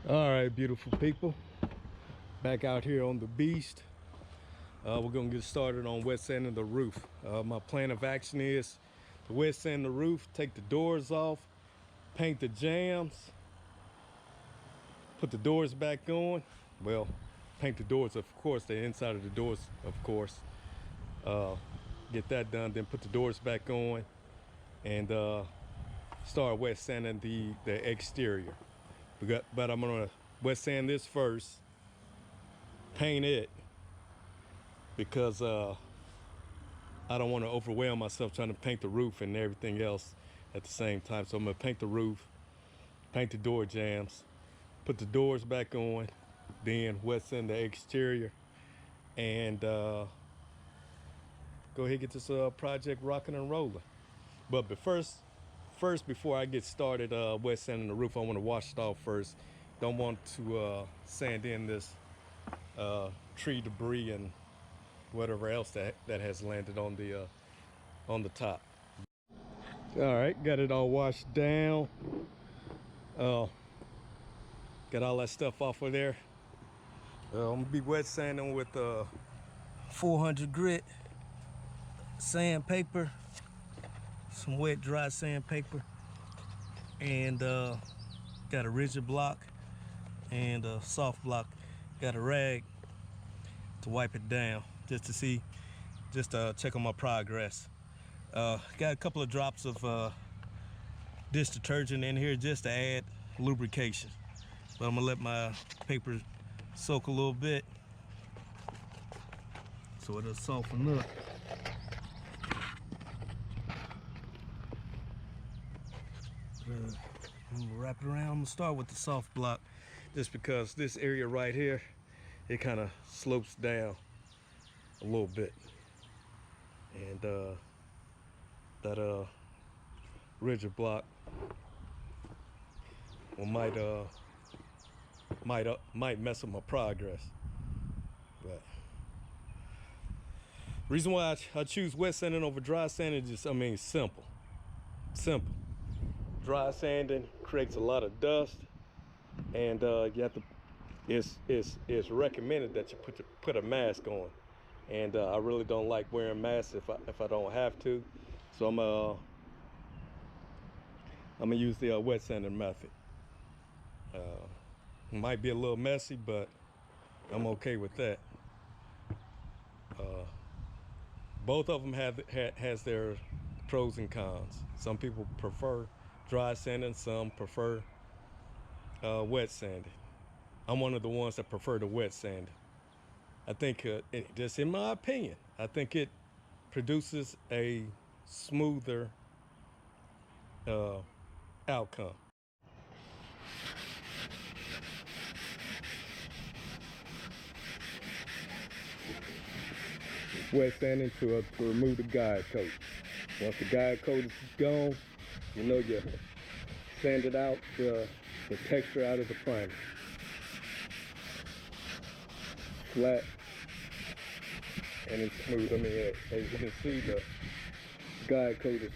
All right, beautiful people, back out here on the beast. We're gonna get started on wet sanding the roof. My plan of action is to wet sand the roof, take the doors off, paint the jambs, put the doors back on. Well, paint the doors, of course, the inside of the doors, of course. Get that done, then put the doors back on and start wet sanding the exterior. But I'm gonna wet sand this first, paint it, because I don't want to overwhelm myself trying to paint the roof and everything else at the same time. So I'm gonna paint the roof, paint the door jambs, put the doors back on, then wet sand the exterior, and go ahead and get this project rocking and rolling. But first, before I get started wet sanding the roof, I want to wash it off first. Don't want to sand in this tree debris and whatever else that has landed on the top. All right, got it all washed down. Got all that stuff off of there. I'm gonna be wet sanding with 400 grit sandpaper, some wet dry sandpaper, and got a rigid block and a soft block. Got a rag to wipe it down just to see, just to check on my progress. Got a couple of drops of dish detergent in here just to add lubrication, but I'm gonna let my paper soak a little bit so it'll soften up. I'm gonna wrap it around. I'm gonna start with the soft block just because this area right here, it kind of slopes down a little bit, and that rigid block might mess up my progress. But reason why I choose wet sanding over dry sanding is just, I mean, simple. Dry sanding creates a lot of dust, and you have to. It's recommended that you put a mask on, and I really don't like wearing masks if I don't have to. So I'm gonna use the wet sanding method. Might be a little messy, but I'm okay with that. Both of them has their pros and cons. Some people prefer dry sanding, some prefer wet sanding. I'm one of the ones that prefer the wet sanding. I think, just in my opinion, I think it produces a smoother outcome. Wet sanding to remove the guide coat. Once the guide coat is gone, you know you sanded out the texture out of the primer. Flat and it's smooth. I mean, as you can see, the guide coat is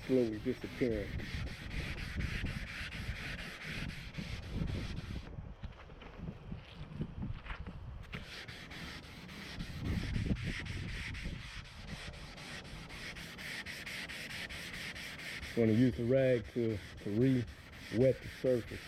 slowly disappearing. I'm going to use the rag to re-wet the surface.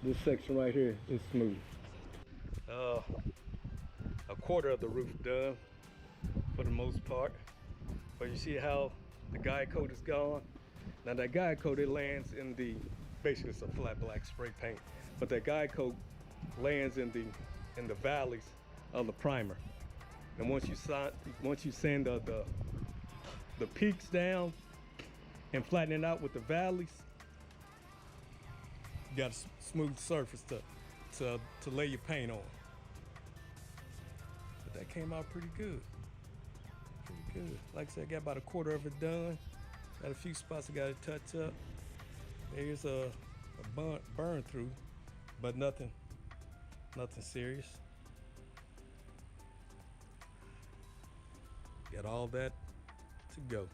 This section right here is smooth. A quarter of the roof done for the most part. But you see how the guide coat is gone? Now that guide coat, it lands in the, basically it's a flat black spray paint, but that guide coat lands in the valleys of the primer. And once you sand the peaks down and flatten it out with the valleys, you got a smooth surface to lay your paint on. But that came out pretty good. Pretty good. Like I said, I got about a quarter of it done. Got a few spots I got to touch up. There's a burn through, but nothing serious. Got all that to go.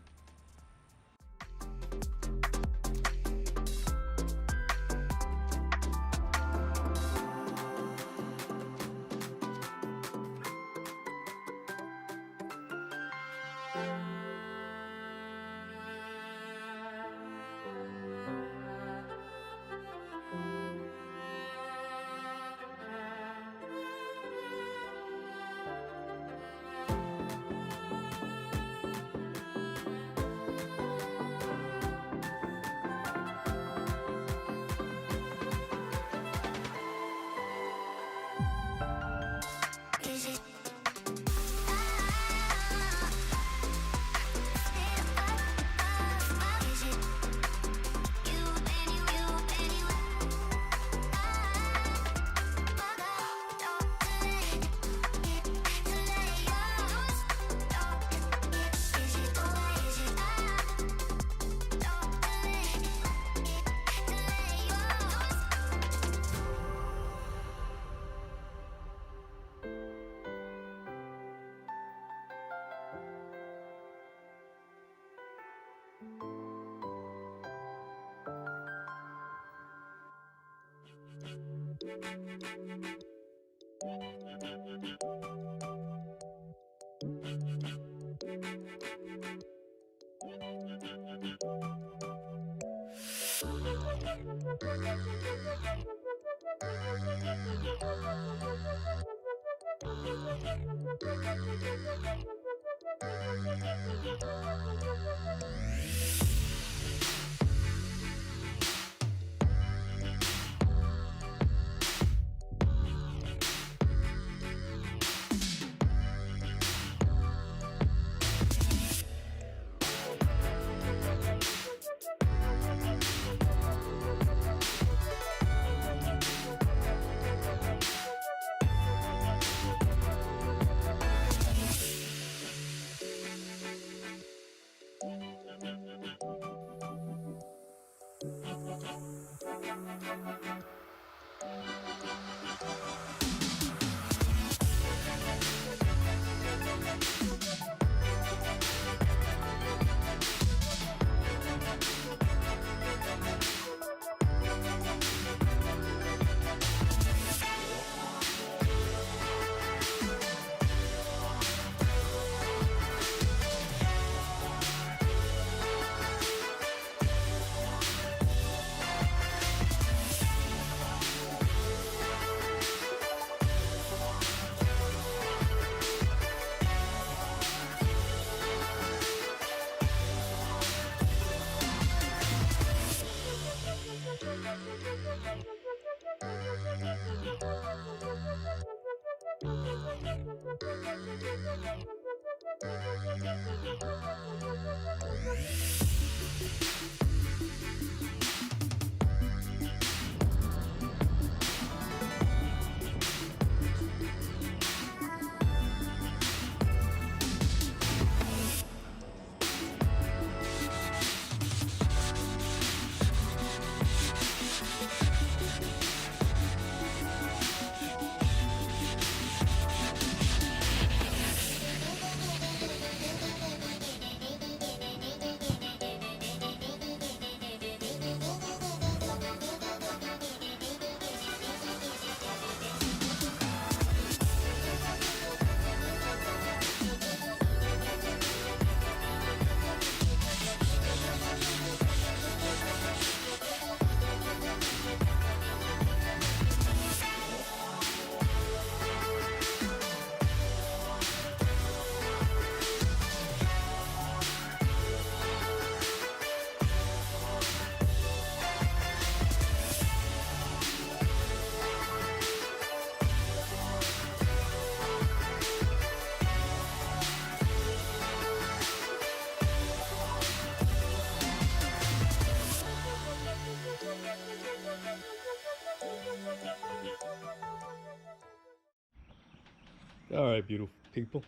All right, beautiful people.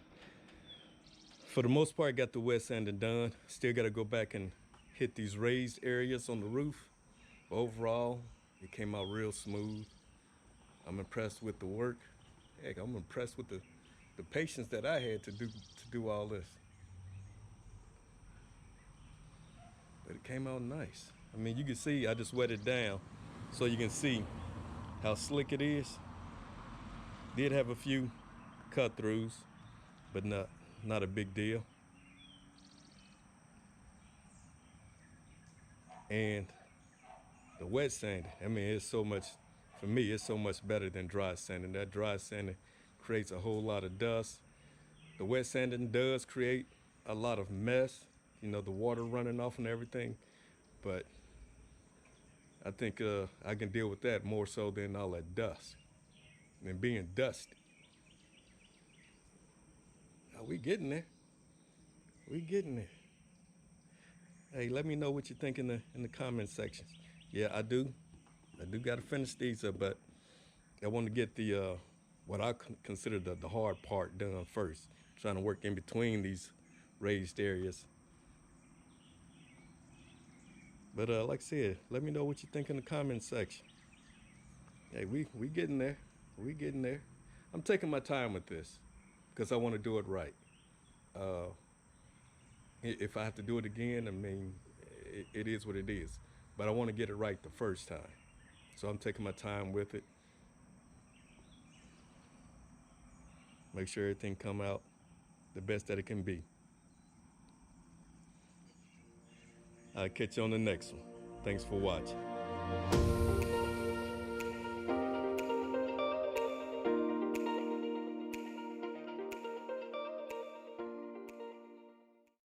For the most part, I got the wet sanding done. Still got to go back and hit these raised areas on the roof. But overall, it came out real smooth. I'm impressed with the work. Heck, I'm impressed with the patience that I had to do all this. But it came out nice. I mean, you can see I just wet it down so you can see how slick it is. Did have a few cut throughs, but not a big deal. And the wet sanding, I mean, it's so much, for me, it's so much better than dry sanding. That dry sanding creates a whole lot of dust. The wet sanding does create a lot of mess, you know, the water running off and everything. But I think I can deal with that more so than all that dust and being dusty. Now, we getting there. We getting there. Hey, let me know what you think in the comment sections. Yeah, I do got to finish these up, but I want to get the what I consider the hard part done first. Trying to work in between these raised areas. But like I said, let me know what you think in the comment section. Hey, we getting there. We getting there. I'm taking my time with this because I want to do it right. If I have to do it again, I mean, it is what it is. But I want to get it right the first time. So I'm taking my time with it. Make sure everything come out the best that it can be. I'll catch you on the next one. Thanks for watching.